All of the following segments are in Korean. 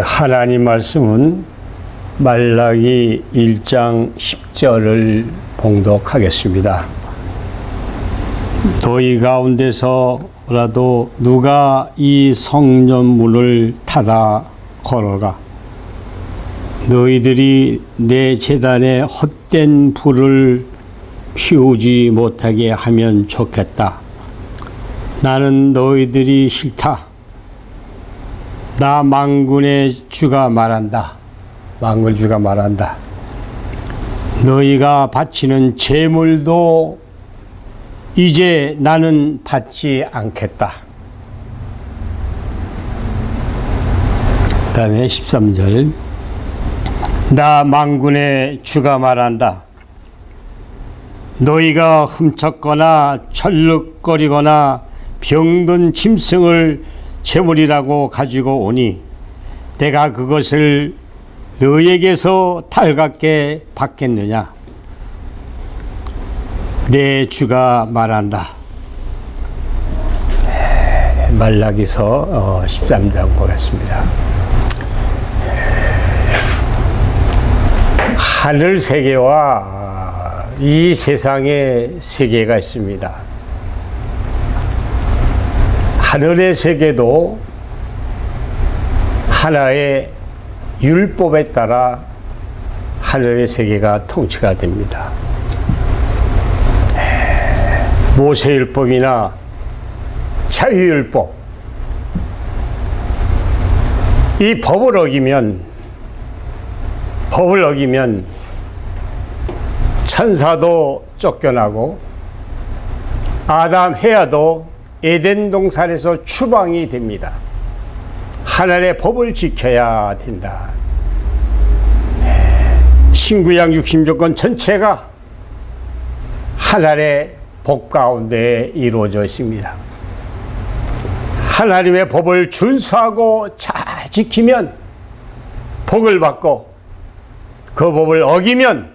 하나님 말씀은 말라기 1장 10절을 봉독하겠습니다. 너희 가운데서라도 누가 이 성전문을 닫아 걸어라. 너희들이 내 제단에 헛된 불을 피우지 못하게 하면 좋겠다. 나는 너희들이 싫다. 나 만군의 주가 말한다. 만군의 주가 말한다. 너희가 바치는 제물도 이제 나는 받지 않겠다. 그 다음에 13절. 나 만군의 주가 말한다. 너희가 훔쳤거나 철룩거리거나 병든 짐승을 제물이라고 가지고 오니 내가 그것을 너희에게서 달갑게 받겠느냐? 내 주가 말한다. 말라기서 13장 보겠습니다. 하늘 세계와 이 세상의 세계가 있습니다. 하늘의 세계도 하나의 율법에 따라 하늘의 세계가 통치가 됩니다. 모세율법이나 자유율법, 이 법을 어기면 천사도 쫓겨나고 아담 해야도 에덴 동산에서 추방이 됩니다. 하나님의 법을 지켜야 된다. 신구약 육신조건 전체가 하나님의 법 가운데 이루어져 있습니다. 하나님의 법을 준수하고 잘 지키면 복을 받고 그 법을 어기면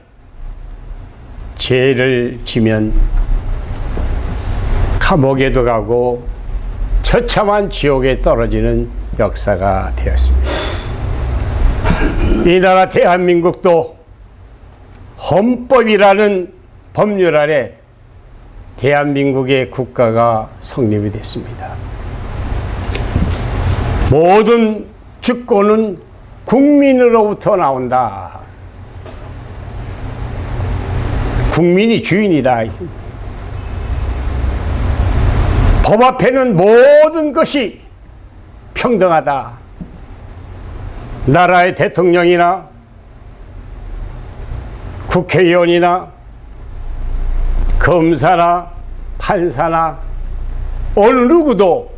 죄를 지면 감옥에도 가고 처참한 지옥에 떨어지는 역사가 되었습니다. 이 나라 대한민국도 헌법이라는 법률 아래 대한민국의 국가가 성립이 됐습니다. 모든 주권은 국민으로부터 나온다. 국민이 주인이다. 법 앞에는 모든 것이 평등하다. 나라의 대통령이나 국회의원이나 검사나 판사나 어느 누구도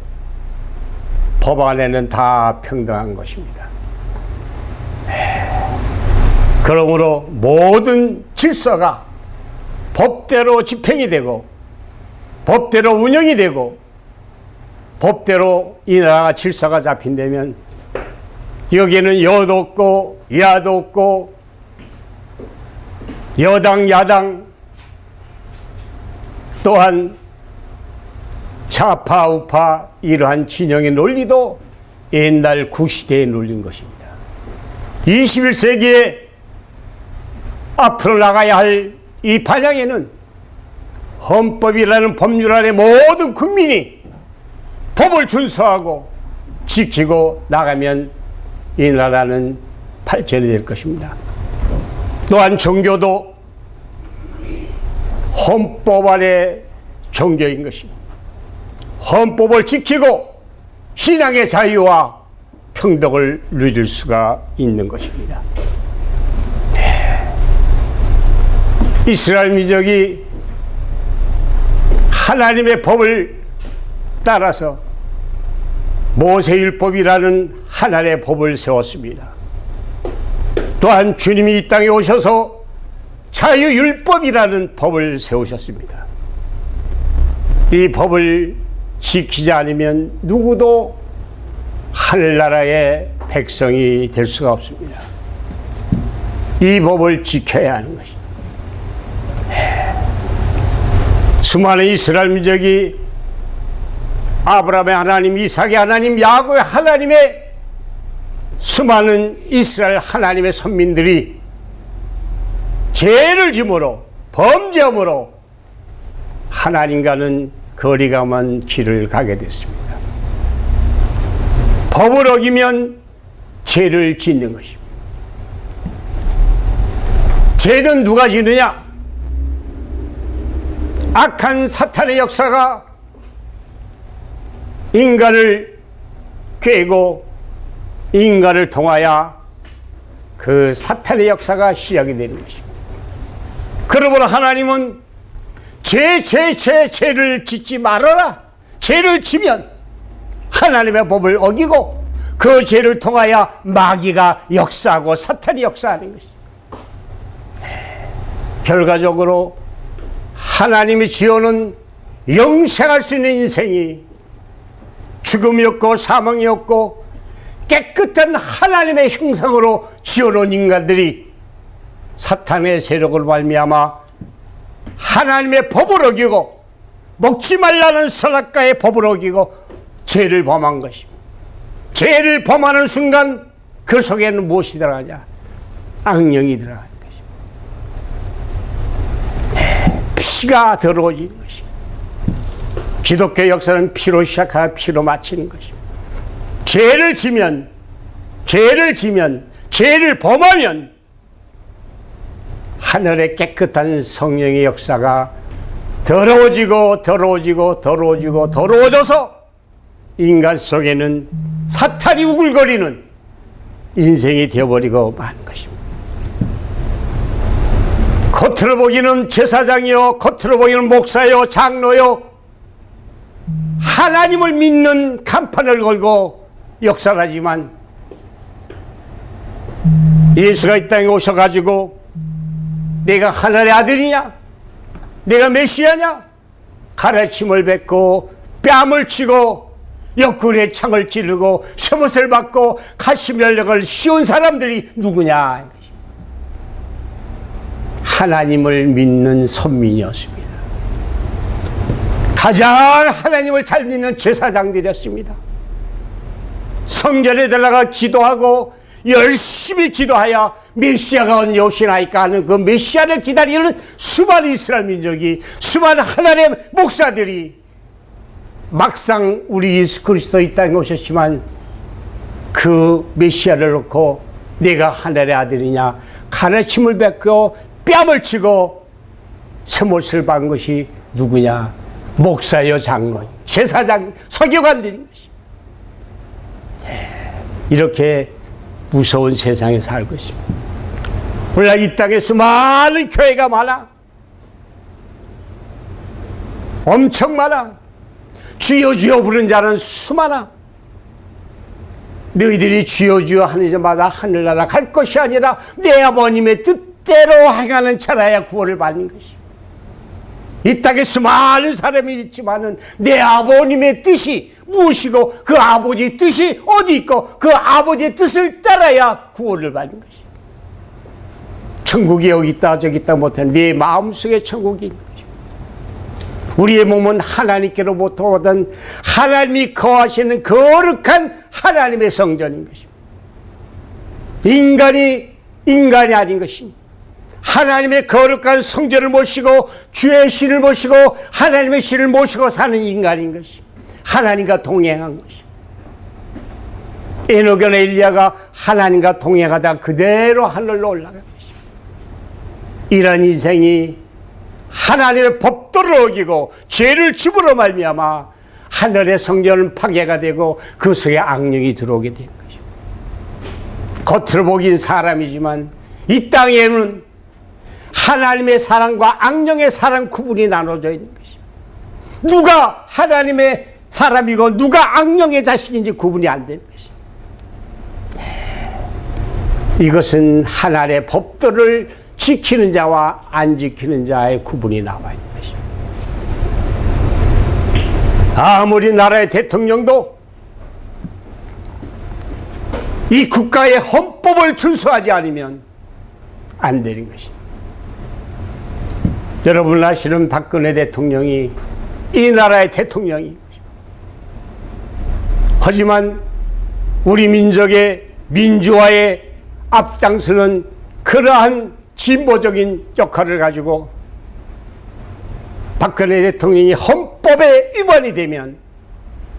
법 안에는 다 평등한 것입니다. 그러므로 모든 질서가 법대로 집행이 되고 법대로 운영이 되고 법대로 이 나라가 질서가 잡힌다면 여기에는 여도 없고 야도 없고 여당 야당 또한 좌파 우파 이러한 진영의 논리도 옛날 구시대의 논리인 것입니다. 21세기에 앞으로 나가야 할 이 반향에는 헌법이라는 법률 아래 모든 국민이 법을 준수하고 지키고 나가면 이 나라는 발전이 될 것입니다. 또한 종교도 헌법 아래 종교인 것입니다. 헌법을 지키고 신앙의 자유와 평등을 누릴 수가 있는 것입니다. 이스라엘 민족이 하나님의 법을 따라서 모세율법이라는 하나님의 법을 세웠습니다. 또한 주님이 이 땅에 오셔서 자유율법이라는 법을 세우셨습니다. 이 법을 지키지 않으면 누구도 하늘나라의 백성이 될 수가 없습니다. 이 법을 지켜야 하는 것입니다. 수많은 이스라엘 민족이 아브라함의 하나님, 이삭의 하나님, 야곱의 하나님의 수많은 이스라엘 하나님의 선민들이 죄를 지므로 범죄함으로 하나님과는 거리가 먼 길을 가게 됐습니다. 법을 어기면 죄를 짓는 것입니다. 죄는 누가 지느냐? 악한 사탄의 역사가 인간을 꾀고 인간을 통하여 그 사탄의 역사가 시작이 되는 것입니다. 그러므로 하나님은 죄를 짓지 말아라. 죄를 지면 하나님의 법을 어기고 그 죄를 통하여 마귀가 역사하고 사탄이 역사하는 것입니다. 결과적으로 하나님이 지어놓은 영생할 수 있는 인생이 죽음이 없고 사망이 없고 깨끗한 하나님의 형상으로 지어놓은 인간들이 사탄의 세력을 말미암아 하나님의 법을 어기고 먹지 말라는 선악과의 법을 어기고 죄를 범한 것입니다. 죄를 범하는 순간 그 속에는 무엇이 들어가냐? 악령이 들어가는 것입니다. 피가 더러워지는 것입니다. 기독교 역사는 피로 시작하여 피로 마치는 것입니다. 죄를 지면, 죄를 범하면 하늘의 깨끗한 성령의 역사가 더러워져서 인간 속에는 사탄이 우글거리는 인생이 되어버리고 마는 것입니다. 겉으로 보기는 제사장이요, 겉으로 보기는 목사요, 장로요, 하나님을 믿는 간판을 걸고 역사하지만 예수가 이 땅에 오셔가지고 내가 하늘의 아들이냐? 내가 메시아냐? 가르침을 뱉고 뺨을 치고 옆구리에 창을 찌르고 쇠못을 받고 가시면력을 씌운 사람들이 누구냐? 하나님을 믿는 선민이었습니다. 가장 하나님을 잘 믿는 제사장들이었습니다. 성전에 들어가 기도하고 열심히 기도하여 메시아가 언제 오시나이까 하는 그 메시아를 기다리는 수많은 이스라엘 민족이, 수많은 하나님의 목사들이 막상 우리 예수 그리스도 이 땅에 오셨지만 그 메시아를 놓고 내가 하늘의 아들이냐 가르침을 뱉고 뺨을 치고 쇠못을 박은 것이 누구냐? 목사여, 장로, 제사장, 서기관들인 것입니다. 이렇게 무서운 세상에 살고 있습니다. 오늘날 이 땅에 수많은 교회가 많아. 엄청 많아. 주여 주여 부르는 자는 수많아. 너희들이 주여 주여 하는 자마다 하늘나라 갈 것이 아니라 내 아버님의 뜻대로 행하는 자라야 구원을 받는 것이다. 이 땅에 수많은 사람이 있지만은 내 아버님의 뜻이 무엇이고 그 아버지의 뜻이 어디 있고 그 아버지의 뜻을 따라야 구원을 받는 것이다. 천국이 여기 있다 저기 있다 못하는 네 마음속에 천국이 있는 것입니다. 우리의 몸은 하나님께로부터 오던 하나님이 거하시는 거룩한 하나님의 성전인 것입니다. 인간이 아닌 것입니다. 하나님의 거룩한 성전을 모시고 주의 신을 모시고 하나님의 신을 모시고 사는 인간인 것입니다. 하나님과 동행한 것입니다. 에녹이나 엘리야가 하나님과 동행하다 그대로 하늘로 올라간 것입니다. 이런 인생이 하나님의 법도를 어기고 죄를 집으로 말미암아 하늘의 성전은 파괴가 되고 그 속에 악령이 들어오게 된 것입니다. 겉으로 보기엔 사람이지만 이 땅에는 하나님의 사랑과 악령의 사랑 구분이 나눠져 있는 것입니다. 누가 하나님의 사람이고 누가 악령의 자식인지 구분이 안 되는 것입니다. 이것은 하나님의 법도를 지키는 자와 안 지키는 자의 구분이 나와 있는 것입니다. 아무리 나라의 대통령도 이 국가의 헌법을 준수하지 않으면 안 되는 것입니다. 여러분 아시는 박근혜 대통령이 이 나라의 대통령입니다. 하지만 우리 민족의 민주화에 앞장서는 그러한 진보적인 역할을 가지고 박근혜 대통령이 헌법에 위반이 되면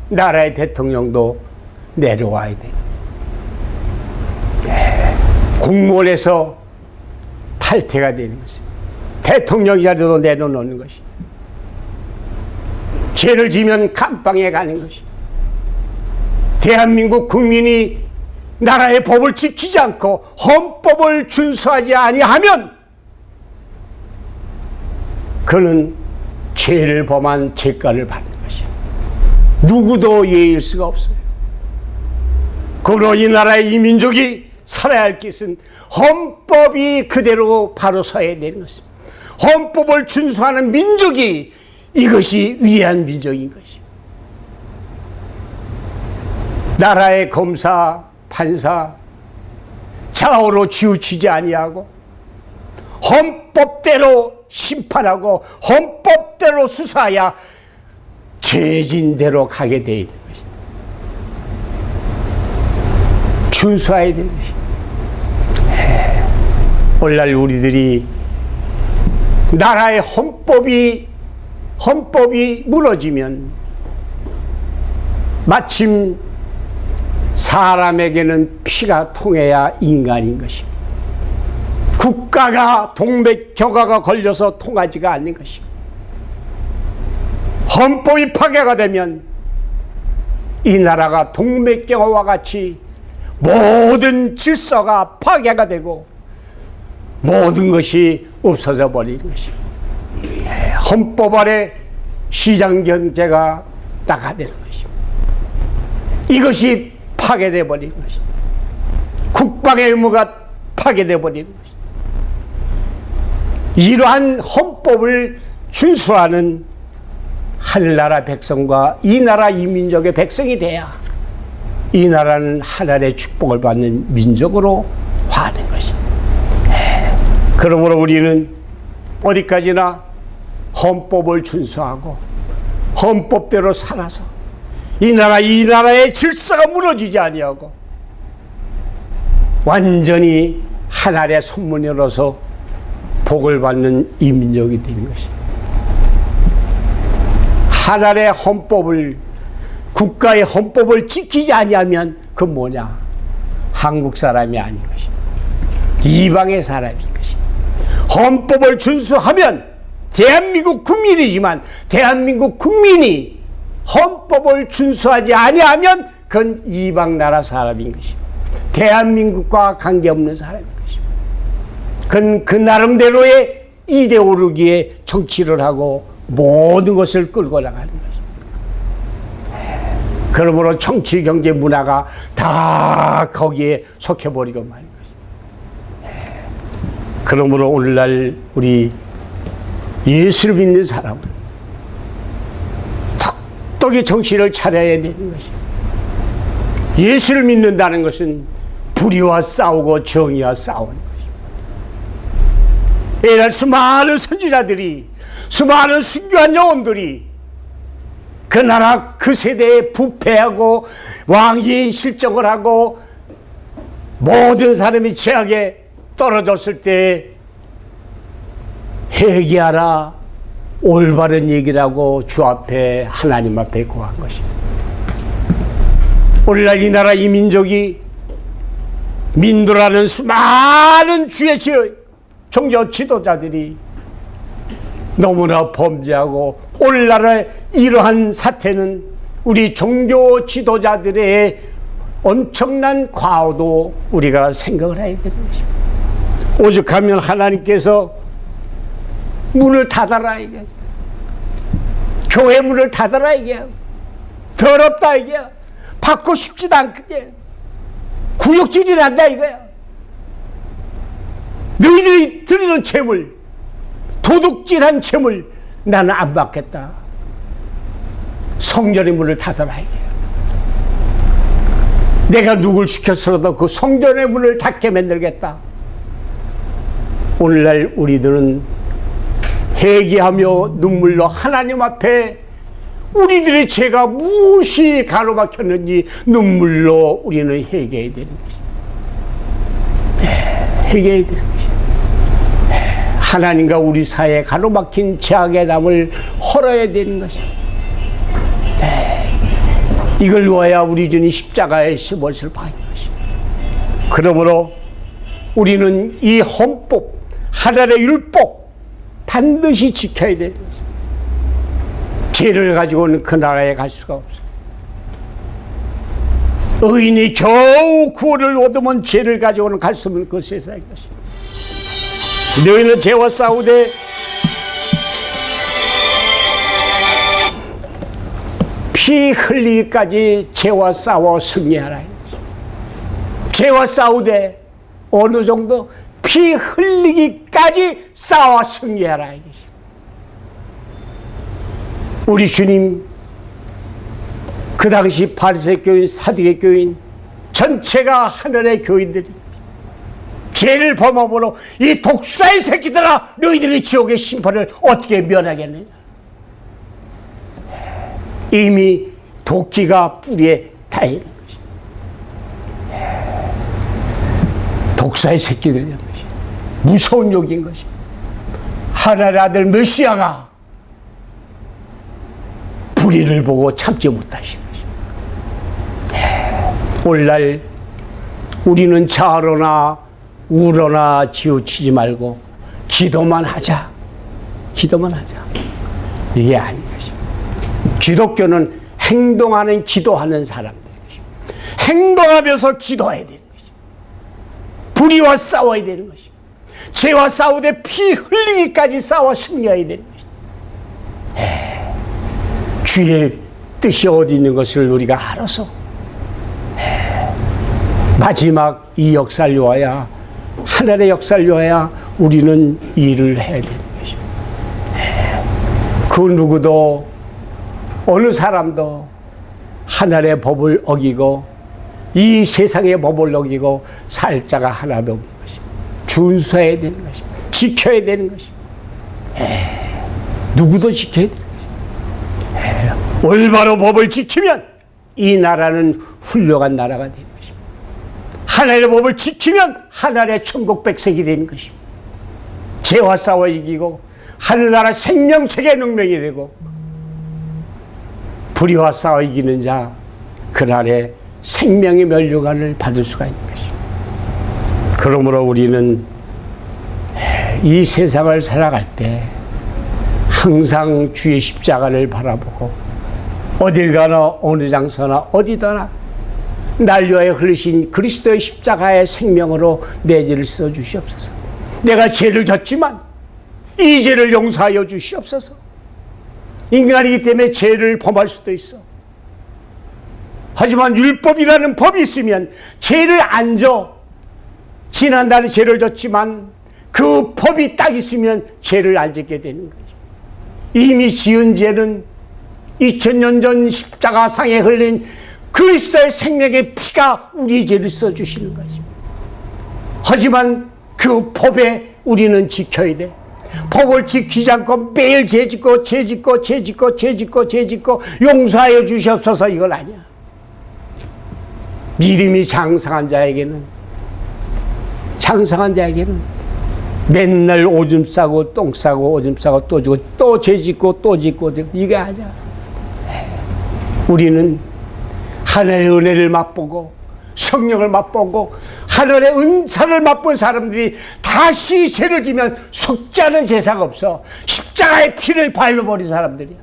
나라의 대통령도 내려와야 돼요. 공무원에서 탈퇴가 되는 것입니다. 대통령 자리도 내려놓는 것입니다. 죄를 지면 감방에 가는 것입니다. 대한민국 국민이 나라의 법을 지키지 않고 헌법을 준수하지 아니하면 그는 죄를 범한 죄가를 받는 것이에요. 누구도 예일 수가 없어요. 그러므로 이 나라의 이 민족이 살아야 할 것은 헌법이 그대로 바로 서야 되는 것입니다. 헌법을 준수하는 민족이 이것이 위대한 민족인 것이에요. 나라의 검사, 판사 좌우로 치우치지 아니하고 헌법대로 심판하고 헌법대로 수사해야 죄진대로 가게 되어 있는 것입니다. 준수해야 되는 것입니다. 오늘날 우리들이 나라의 헌법이 무너지면 마침 사람에게는 피가 통해야 인간인 것입니다. 국가가 동맥경화가 걸려서 통하지가 않는 것입니다. 헌법이 파괴가 되면 이 나라가 동맥경화와 같이 모든 질서가 파괴가 되고 모든 것이 없어져 버리는 것입니다. 헌법 아래 시장경제가 나가되는 것입니다. 이것이 파괴되어 버리는 것입니다. 국방의 의무가 파괴되어 버리는 것입니다. 이러한 헌법을 준수하는 하늘나라 백성과 이 나라 이 민족의 백성이 돼야 이 나라는 하나님의 축복을 받는 민족으로 화하는 것입니다. 그러므로 우리는 어디까지나 헌법을 준수하고 헌법대로 살아서 이 나라의 질서가 무너지지 아니하고 완전히 하나님의 선문으로서 복을 받는 이 민족이 되는 것입니다. 하나님의 헌법을 국가의 헌법을 지키지 아니하면 그 뭐냐? 한국 사람이 아닌 것입니다. 이방의 사람인 것입니다. 헌법을 준수하면 대한민국 국민이지만 대한민국 국민이 헌법을 준수하지 아니하면 그건 이방 나라 사람인 것입니다. 대한민국과 관계없는 사람인 것입니다. 그건 그 나름대로의 이데올로기에 정치를 하고 모든 것을 끌고 나가는 것입니다. 그러므로 정치, 경제, 문화가 다 거기에 속해버리고 마는 것입니다. 그러므로 오늘날 우리 예수를 믿는 사람은 톡톡히 정신을 차려야 되는 것입니다. 예수를 믿는다는 것은 불의와 싸우고 정의와 싸우는 것입니다. 이날 수많은 선지자들이 수많은 순교한 영혼들이 그 나라 그 세대에 부패하고 왕위에 실정을 하고 모든 사람이 죄악에 떨어졌을 때 회개하라 올바른 얘기라고 주 앞에 하나님 앞에 고한 것입니다. 오늘날 이 나라 이 민족이 민도라는 수많은 주의 종교 지도자들이 너무나 범죄하고 오늘날의 이러한 사태는 우리 종교 지도자들의 엄청난 과오도 우리가 생각을 해야 되는 것입니다. 오죽하면 하나님께서 문을 닫아라 이게 교회 문을 닫아라 이게 더럽다 이게 받고 싶지도 않게 구역질이 난다 이거야. 너희들이 드리는 재물 도둑질한 재물 나는 안 받겠다. 성전의 문을 닫아라 이게. 내가 누굴 시켰어도 그 성전의 문을 닫게 만들겠다. 오늘날 우리들은 회개하며 눈물로 하나님 앞에 우리들의 죄가 무엇이 가로막혔는지 눈물로 우리는 회개해야 되는 것입니다. 회개해야 되는 것이에요. 하나님과 우리 사이에 가로막힌 죄악의 담을 헐어야 되는 것이에요. 이걸 놓아야 우리 주님 십자가의 못을 박은 것이에요. 그러므로 우리는 이 헌법, 하나님의 율법 반드시 지켜야 되는 것이에요. 죄를 가지고는 그 나라에 갈 수가 없어요. 의인이 겨우 구원을 얻으면 죄를 가지고는 갈 수 없는 그 세상인 것이에요. 너희는 죄와 싸우되 피 흘리기까지 죄와 싸워 승리하라. 죄와 싸우되 어느 정도 피 흘리기까지 싸워 승리하라. 우리 주님 그 당시 바리새 교인, 사두개 교인 전체가 하늘의 교인들이 죄를 범함으로 이 독사의 새끼들아 너희들이 지옥의 심판을 어떻게 면하겠느냐. 이미 도끼가 뿌리에 닿이는 것입니다. 독사의 새끼들이라는 것이 무서운 욕인 것입니다. 하나님의 아들 메시아가 불의를 보고 참지 못하신 것입니다. 오늘날 우리는 자로나 울어나 지우치지 말고 기도만 하자. 기도만 하자. 이게 아닌 것입니다. 기독교는 행동하는 기도하는 사람들인 것입니다. 행동하면서 기도해야 되는 것입니다. 불의와 싸워야 되는 것입니다. 죄와 싸우되 피 흘리기까지 싸워 승리해야 되는 것입니다. 주의 뜻이 어디 있는 것을 우리가 알아서 마지막 이 역사를 위하여 하늘의 역사를 위하여 우리는 일을 해야 되는 것입니다. 그 누구도 어느 사람도 하늘의 법을 어기고 이 세상의 법을 어기고 살 자가 하나도 없는 것입니다. 준수해야 되는 것입니다. 지켜야 되는 것입니다. 누구도 지켜야 되는 것입니다. 올바로 법을 지키면 이 나라는 훌륭한 나라가 되는 것입니다. 하나님의 법을 지키면 하나님의 천국 백성이 되는 것입니다. 죄와 싸워 이기고 하늘나라 생명책의 능명이 되고 불의와 싸워 이기는 자 그날에 생명의 면류관을 받을 수가 있는 것입니다. 그러므로 우리는 이 세상을 살아갈 때 항상 주의 십자가를 바라보고 어딜 가나 어느 장소나 어디더나 날 위하여 흘리신 그리스도의 십자가의 생명으로 내 죄를 써주시옵소서. 내가 죄를 졌지만 이 죄를 용서하여 주시옵소서. 인간이기 때문에 죄를 범할 수도 있어. 하지만 율법이라는 법이 있으면 죄를 안 져. 지난달에 죄를 졌지만 그 법이 딱 있으면 죄를 안 짓게 되는 거죠. 이미 지은 죄는 2000년 전 십자가상에 흘린 그리스도의 생명의 피가 우리의 죄를 써주시는 것입니다. 하지만 그 법에 우리는 지켜야 돼. 법을 지키지 않고 매일 죄 짓고 용서하여 주시옵소서 이건 아니야. 믿음이 장성한 자에게는 맨날 오줌 싸고 똥 싸고 오줌 싸고 또 지고 또 죄 짓고 또 짓고 이게 아니야. 우리는 하늘의 은혜를 맛보고 성령을 맛보고 하늘의 은사를 맛본 사람들이 다시 죄를 지면 속지 않은 제사가 없어. 십자가의 피를 발라버린 사람들이야.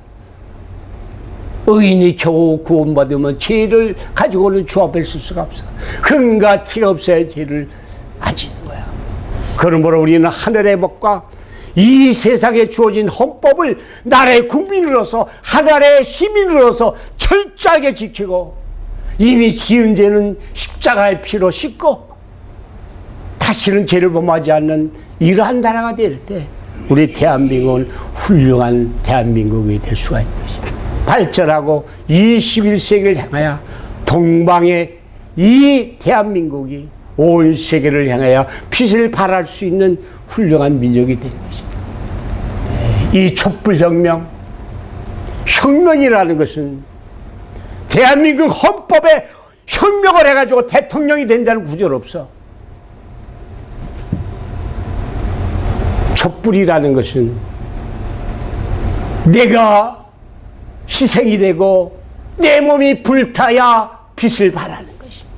의인이 겨우 구원받으면 죄를 가지고는 주 앞에 설 수가 없어. 흠과 티가 없어야 죄를 안 짓는 거야. 그러므로 우리는 하늘의 법과 이 세상에 주어진 헌법을 나라의 국민으로서 하늘의 시민으로서 철저하게 지키고 이미 지은 죄는 십자가의 피로 씻고 다시는 죄를 범하지 않는 이러한 나라가 될 때 우리 대한민국은 훌륭한 대한민국이 될 수가 있는 것입니다. 발전하고 21세기를 향하여 동방의 이 대한민국이 온 세계를 향하여 빛을 발할 수 있는 훌륭한 민족이 되는 것입니다. 이 촛불혁명, 혁명이라는 것은 대한민국 헌법에 혁명을 해가지고 대통령이 된다는 구조는 없어. 촛불이라는 것은 내가 희생이 되고 내 몸이 불타야 빛을 발하는 것입니다.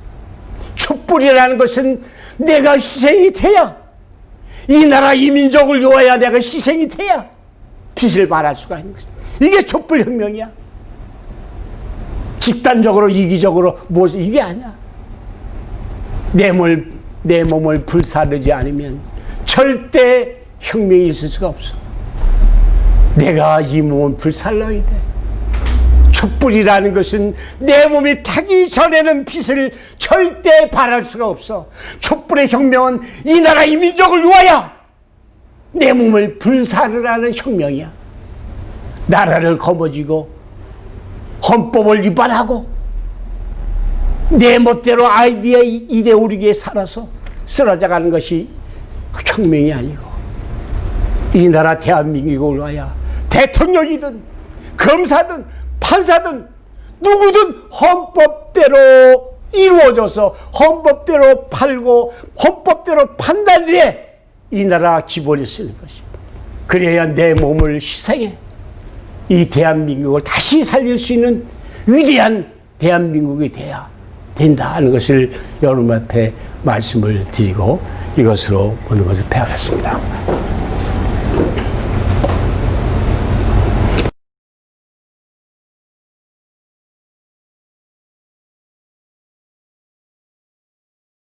촛불이라는 것은 내가 희생이 돼야, 이 나라 이 민족을 위하여 내가 희생이 돼야 빛을 발할 수가 있는 것입니다. 이게 촛불혁명이야. 집단적으로 이기적으로 이게 아니야. 내 몸을 불사르지 않으면 절대 혁명이 있을 수가 없어. 내가 이 몸을 불살라야 돼. 촛불이라는 것은 내 몸이 타기 전에는 빛을 절대 발할 수가 없어. 촛불의 혁명은 이 나라 이 민족을 위하여 내 몸을 불사르라는 혁명이야. 나라를 거머쥐고 헌법을 위반하고 내 멋대로 이데올로기에 살아서 쓰러져가는 것이 혁명이 아니고, 이 나라 대한민국을 위하여 대통령이든 검사든 판사든 누구든 헌법대로 이루어져서 헌법대로 팔고 헌법대로 판단이 돼 이 나라 기본이 쓰는 것이야. 그래야 내 몸을 희생해 이 대한민국을 다시 살릴 수 있는 위대한 대한민국이 돼야 된다는 것을 여러분 앞에 말씀을 드리고 이것으로 모든 것을 배워갔습니다.